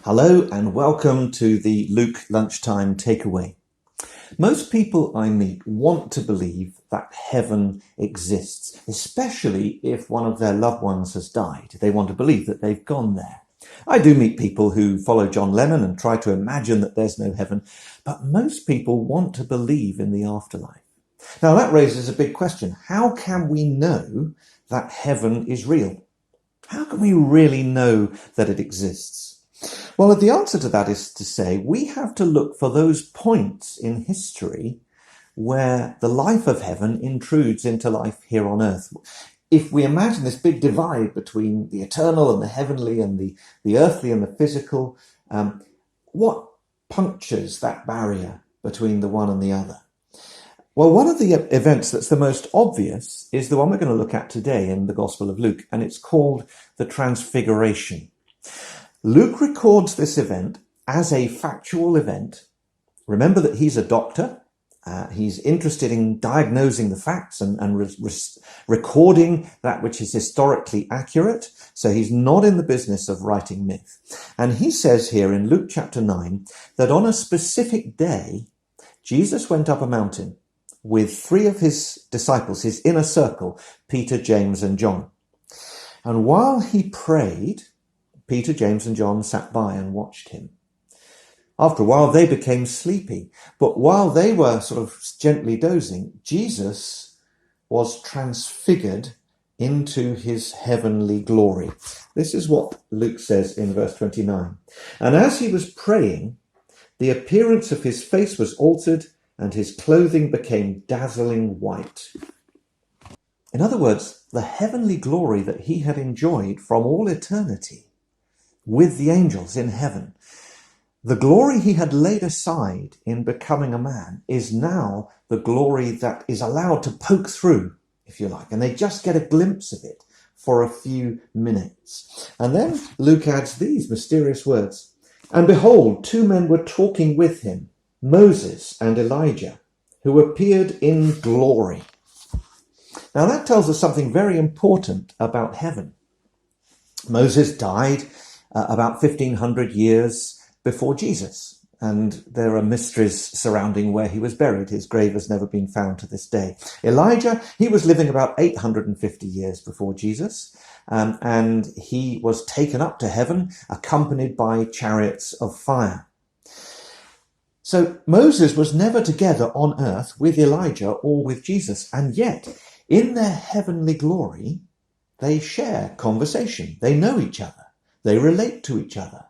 Hello and welcome to the Luke Lunchtime Takeaway. Most people I meet want to believe that heaven exists, especially if one of their loved ones has died. They want to believe that they've gone there. I do meet people who follow John Lennon and try to imagine that there's no heaven, but most people want to believe in the afterlife. Now that raises a big question. How can we know that heaven is real? How can we really know that it exists? Well, the answer to that is to say we have to look for those points in history where the life of heaven intrudes into life here on earth. If we imagine this big divide between the eternal and the heavenly and the earthly and the physical, what punctures that barrier between the one and the other? Well, one of the events that's the most obvious is the one we're going to look at today in the Gospel of Luke, and it's called the Transfiguration. Luke records this event as a factual event. Remember that he's a doctor. He's interested in diagnosing the facts and recording that which is historically accurate. So he's not in the business of writing myth. And he says here in Luke chapter 9 that on a specific day, Jesus went up a mountain with three of his disciples, his inner circle, Peter, James, and John. And while he prayed, Peter, James, and John sat by and watched him. After a while, they became sleepy. But while they were sort of gently dozing, Jesus was transfigured into his heavenly glory. This is what Luke says in verse 29. And as he was praying, the appearance of his face was altered, and his clothing became dazzling white. In other words, the heavenly glory that he had enjoyed from all eternity with the angels in heaven, the glory he had laid aside in becoming a man is now the glory that is allowed to poke through, if you like, and they just get a glimpse of it for a few minutes. And then Luke adds these mysterious words, and behold, two men were talking with him, Moses and Elijah, who appeared in glory. Now that tells us something very important about heaven. Moses died about 1500 years before Jesus, and there are mysteries surrounding where he was buried. His grave has never been found to this day. Elijah, he was living about 850 years before Jesus, and he was taken up to heaven, accompanied by chariots of fire. So Moses was never together on earth with Elijah or with Jesus, and yet in their heavenly glory, they share conversation. They know each other. They relate to each other.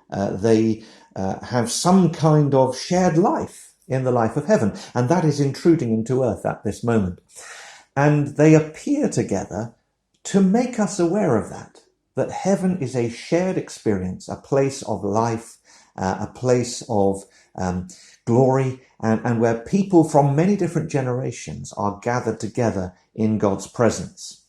They have some kind of shared life in the life of heaven, and that is intruding into earth at this moment. And they appear together to make us aware of that heaven is a shared experience, a place of life, a place of glory, and where people from many different generations are gathered together in God's presence.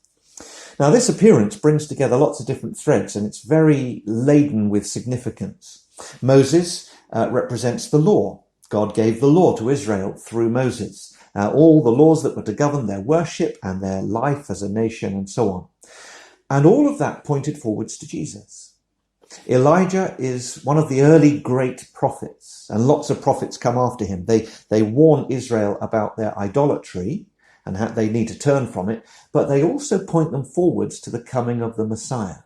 Now, this appearance brings together lots of different threads, and it's very laden with significance. Moses represents the law. God gave the law to Israel through Moses, all the laws that were to govern their worship and their life as a nation and so on. And all of that pointed forwards to Jesus. Elijah is one of the early great prophets, and lots of prophets come after him. They warn Israel about their idolatry and how they need to turn from it, but they also point them forwards to the coming of the Messiah.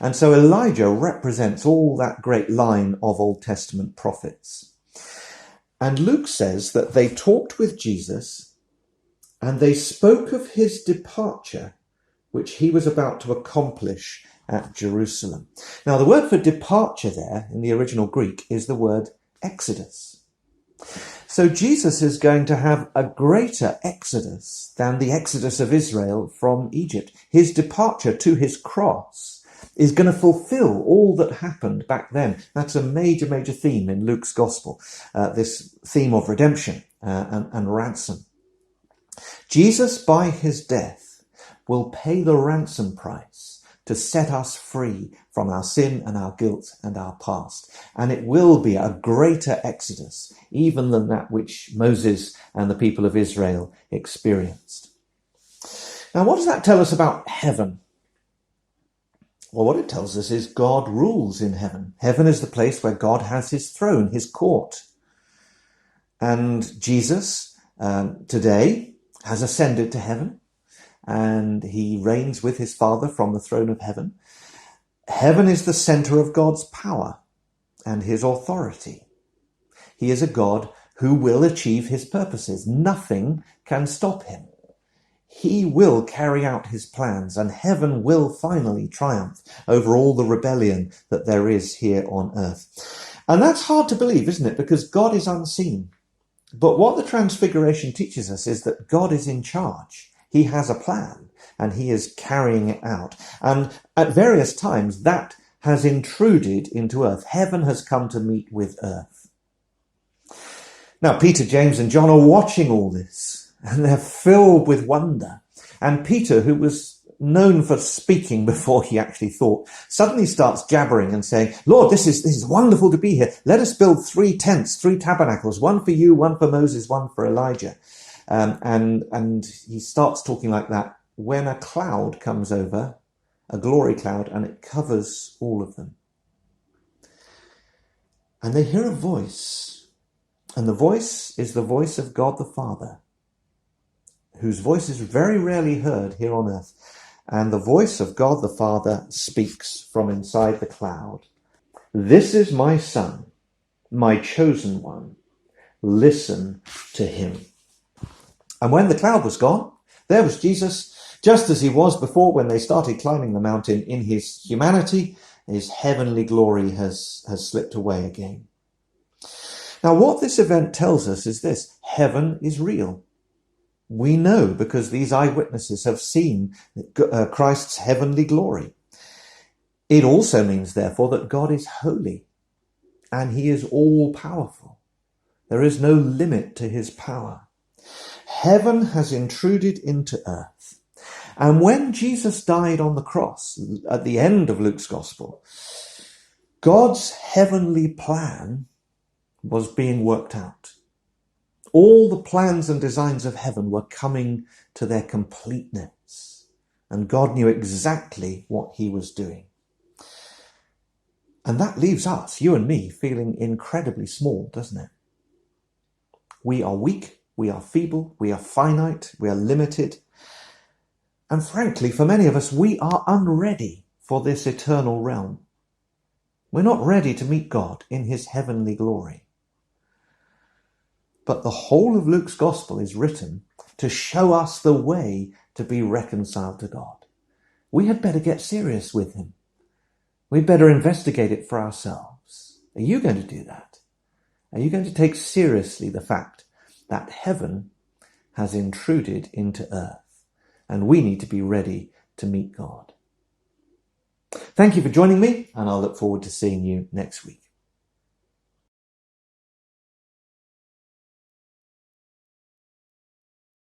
And so Elijah represents all that great line of Old Testament prophets. And Luke says that they talked with Jesus and they spoke of his departure, which he was about to accomplish at Jerusalem. Now, the word for departure there in the original Greek is the word exodus. So Jesus is going to have a greater exodus than the exodus of Israel from Egypt. His departure to his cross is going to fulfill all that happened back then. That's a major, major theme in Luke's gospel, this theme of redemption and ransom. Jesus, by his death, will pay the ransom price to set us free from our sin and our guilt and our past. And it will be a greater exodus, even than that which Moses and the people of Israel experienced. Now, what does that tell us about heaven? Well, what it tells us is God rules in heaven. Heaven is the place where God has his throne, his court. And Jesus today has ascended to heaven, and he reigns with his Father from the throne of heaven. Heaven is the center of God's power and his authority. He is a God who will achieve his purposes. Nothing can stop him. He will carry out his plans, and heaven will finally triumph over all the rebellion that there is here on earth. And that's hard to believe, isn't it? Because God is unseen. But what the Transfiguration teaches us is that God is in charge. He has a plan, and he is carrying it out. And at various times, that has intruded into earth. Heaven has come to meet with earth. Now, Peter, James, and John are watching all this, and they're filled with wonder. And Peter, who was known for speaking before he actually thought, suddenly starts jabbering and saying, Lord, this is wonderful to be here. Let us build 3 tents, 3 tabernacles, one for you, one for Moses, one for Elijah. And he starts talking like that when a cloud comes over, a glory cloud, and it covers all of them. And they hear a voice, and the voice is the voice of God the Father, whose voice is very rarely heard here on earth. And the voice of God the Father speaks from inside the cloud. This is my Son, my chosen one. Listen to him. And when the cloud was gone, there was Jesus, just as he was before when they started climbing the mountain in his humanity. His heavenly glory has slipped away again. Now, what this event tells us is this: heaven is real. We know because these eyewitnesses have seen Christ's heavenly glory. It also means, therefore, that God is holy and he is all-powerful. There is no limit to his power. Heaven has intruded into earth. And when Jesus died on the cross, at the end of Luke's Gospel, God's heavenly plan was being worked out. All the plans and designs of heaven were coming to their completeness, and God knew exactly what he was doing. And that leaves us, you and me, feeling incredibly small, doesn't it? We are weak, we are feeble, we are finite, we are limited. And frankly, for many of us, we are unready for this eternal realm. We're not ready to meet God in his heavenly glory. But the whole of Luke's Gospel is written to show us the way to be reconciled to God. We had better get serious with him. We'd better investigate it for ourselves. Are you going to do that? Are you going to take seriously the fact that heaven has intruded into earth and we need to be ready to meet God? Thank you for joining me, and I'll look forward to seeing you next week.